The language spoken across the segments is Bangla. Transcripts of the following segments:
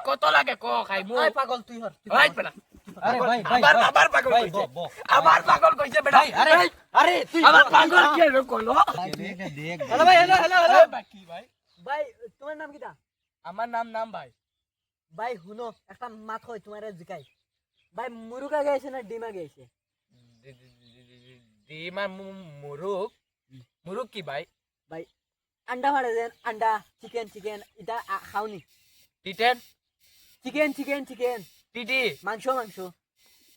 কত লাগে ক খাইমু ওই পাগল তুই হর ওই বেটা আরে ভাই ভাই আবার পাগল ভাই কইছে বো আবার পাগল কইছে বেটা আরে আরে তুই আবার পাগল কে রে কইলো দেখ হ্যালো ভাই হ্যালো হ্যালো হ্যালো বাকি ভাই ভাই তোমার নাম কিটা আমার নাম ভাই ভাই হুনো একটা মাত কই তোমারে জিকাই ভাই মুরুগা গাইছে না ডিমা গাইছে ডিমা মুরুক কি ভাই ভাই আন্ডা ফাড়ে দেন আন্ডা চিকেন এটা খাওনি টিটেন চিকেন টিটি মাংস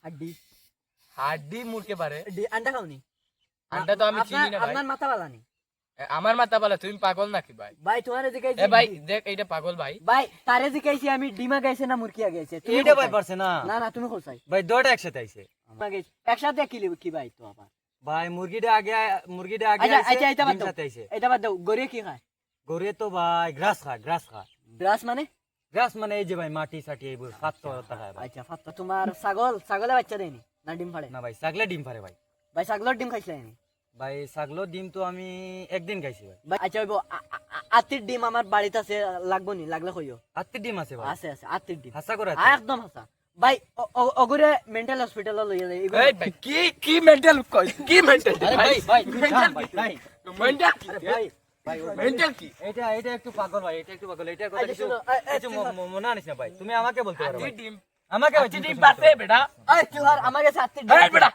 হাড্ডি হাড্ডি মুরকে পারে আন্ডা খাওনি আন্ডা তো আমি চিনি না ভাই আপনার মাথা বালা নি আমার মাথা বলা তুমি পাগল নাকি ভাই ভাই তোমারে জিকাইছি এ ভাই দেখ এইটা পাগল ভাই ভাই তারে জিকাইছি আমি ডিমা গাইছে না মুরগিয়া গাইছে তুমি এইটা ভাই কোথায়? পারছে না না না তুমি কোথায় ভাই দুটো একসাথে আইছে ডিমা গাইছে একসাথে কি ভাই তো আবার ভাই মুরগিটা আগে আচ্ছা আইছে এটা বাদ ডিম দাও সাথে আইছে এটা বাদ দাও গরে কি খায় গরে তো ভাই গ্রাস খা গ্রাস মানে গ্রাস মানে এই যে ভাই মাটি সাটি এই খাত তো খায় ভাই আচ্ছা ফাত্তা তোমার ছাগলে বাচ্চা দেয়নি না ডিম ফাড়ে না ভাই ছাগলে ডিম পারে ভাই ভাই ছাগলের ডিম খাইছিলে নি ভাই ছাগলের ডিম তো আমি একদিন খাইছি ভাই ভাই আচ্ছা হইব আতির ডিম আমার বাড়িতে আছে লাগবো নি লাগলে কইও আত্মীয় ডিম আছে ভাই আছে আতির ডিম হাসা করে একদম হাসা ভাই অগরে মেন্টাল হসপিটাল লইয়া যায় এই ভাই কি মেন্টাল কই কি মেন্টাল আরে ভাই ভাই মেন্টাল ভাই ভাই মেন্টাল আরে ভাই ভাই মেন্টাল কি এটা একটু পাগল ভাই এটা একটু পাগল এটা কথা আচ্ছা, কিছু শোনো, কিছু মনে আনিস না ভাই তুমি আমাকে বলতে পারো ভাই ডিম আমাকে ভাই ডিম পাতে বেটা এই তুই আর আমার কাছে আতির ডিম এই বেটা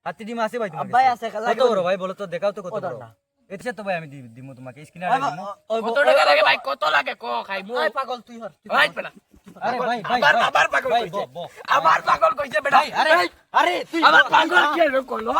হাতি ডিম আছে ভাই তোমার ভাই কাছে? আছে কত বড় ভাই বলো তো দেখাও তো কত কত বড় না? এসে তো ভাই আমি দিমু তোমাকে স্ক্রিনে দিমু কত টাকা লাগে ভাই কত লাগে ক খাইমু ওই পাগল তুই হর ওই বেটা আরে ভাই ভাই আবার পাগল ভাই কইছে বো আবার পাগল কইছে বেটা আরে আরে তুই আবার পাগল কে রে কইলো